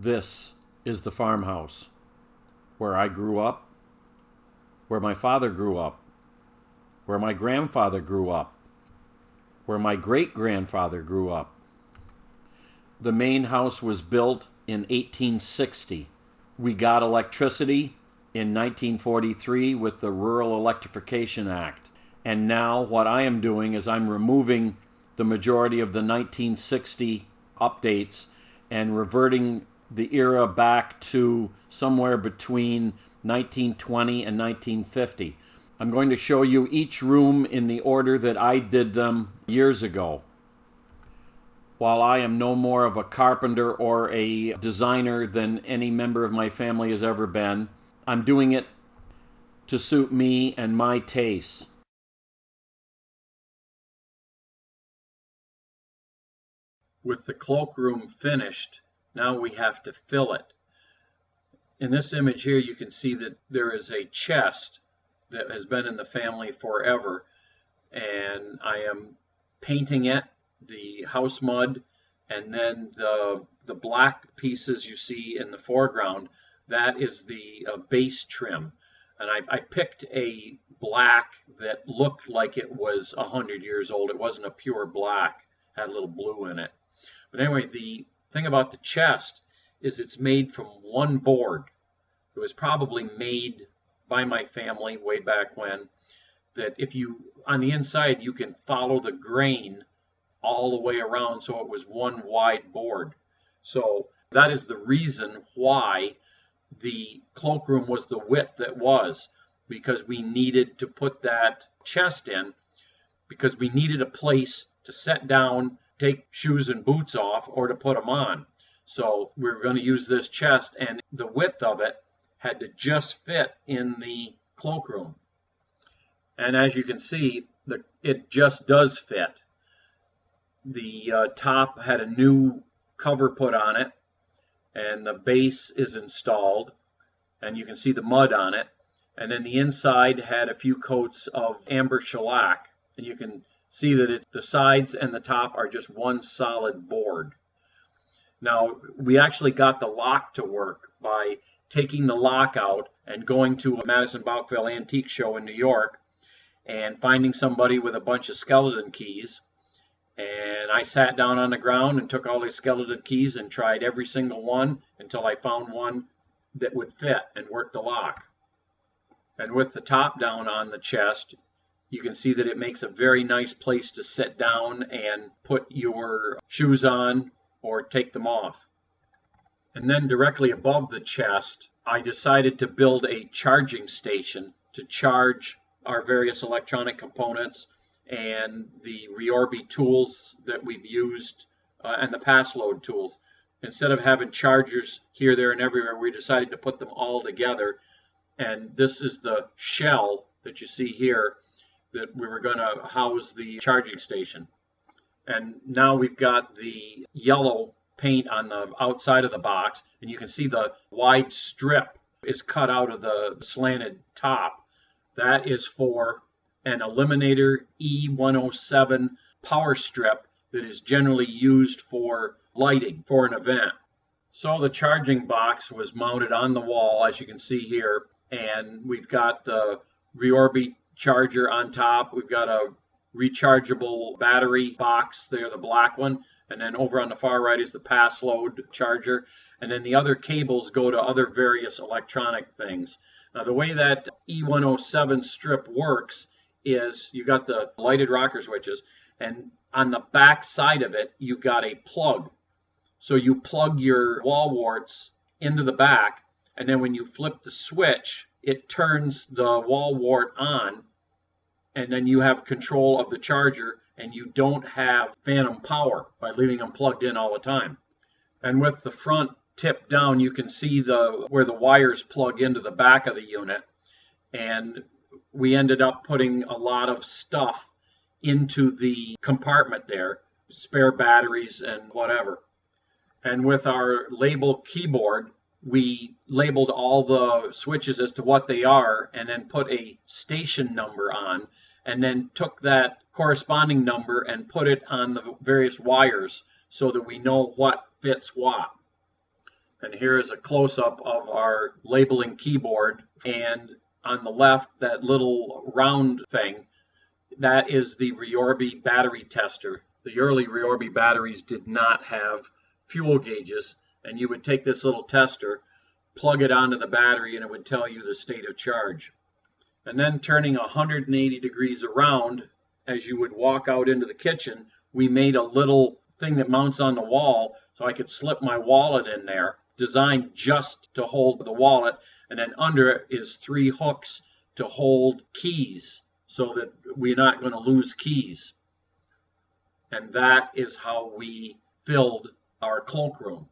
This is the farmhouse where I grew up, where my father grew up, where my grandfather grew up, where my great-grandfather grew up. The main house was built in 1860. We got electricity in 1943 with the Rural Electrification Act. And now what I am doing is I'm removing the majority of the 1960 updates and reverting the era back to somewhere between 1920 and 1950. I'm going to show you each room in the order that I did them years ago. While I am no more of a carpenter or a designer than any member of my family has ever been, I'm doing it to suit me and my tastes. With the cloakroom finished, now we have to fill it. In this image here, you can see that there is a chest that has been in the family forever, and I am painting it, the house mud, and then the black pieces you see in the foreground, that is the base trim. And I picked a black that looked like it was 100 years old. It wasn't a pure black, had a little blue in it. But anyway, the thing about the chest is it's made from one board. It was probably made by my family way back when, that if you, on the inside, you can follow the grain all the way around, so it was one wide board. So that is the reason why the cloakroom was the width it was, because we needed to put that chest in, because we needed a place to set down, take shoes and boots off, or to put them on. So we were going to use this chest, and the width of it had to just fit in the cloakroom. And as you can see, it just does fit. The top had a new cover put on it, and the base is installed, and you can see the mud on it. And then the inside had a few coats of amber shellac, and you can see that the sides and the top are just one solid board. Now, we actually got the lock to work by taking the lock out and going to a Madison Bouteville antique show in New York and finding somebody with a bunch of skeleton keys. And I sat down on the ground and took all these skeleton keys and tried every single one until I found one that would fit and work the lock. And with the top down on the chest, you can see that it makes a very nice place to sit down and put your shoes on or take them off. And then directly above the chest, I decided to build a charging station to charge our various electronic components and the Ryorbi tools that we've used and the pass load tools. Instead of having chargers here, there, and everywhere, we decided to put them all together. And this is the shell that you see here that we were going to house the charging station. And now we've got the yellow paint on the outside of the box, and you can see the wide strip is cut out of the slanted top. That is for an Eliminator E107 power strip that is generally used for lighting for an event. So the charging box was mounted on the wall, as you can see here, and we've got the Ryorbi charger on top. We've got a rechargeable battery box there, the black one, and then over on the far right is the pass load charger, and then the other cables go to other various electronic things. Now, the way that E107 strip works is you got the lighted rocker switches, and on the back side of it you've got a plug. So you plug your wall warts into the back, and then when you flip the switch, it turns the wall wart on, and then you have control of the charger, and you don't have phantom power by leaving them plugged in all the time. And with the front tip down, you can see where the wires plug into the back of the unit. And we ended up putting a lot of stuff into the compartment there, spare batteries and whatever. And with our label keyboard, we labeled all the switches as to what they are, and then put a station number on, and then took that corresponding number and put it on the various wires so that we know what fits what. And here is a close-up of our labeling keyboard, and on the left, that little round thing, that is the Ryorbi battery tester. The early Ryorbi batteries did not have fuel gauges, and you would take this little tester, plug it onto the battery, and it would tell you the state of charge. And then turning 180 degrees around, as you would walk out into the kitchen, we made a little thing that mounts on the wall so I could slip my wallet in there, designed just to hold the wallet, and then under it is 3 hooks to hold keys so that we're not going to lose keys. And that is how we filled our cloakroom.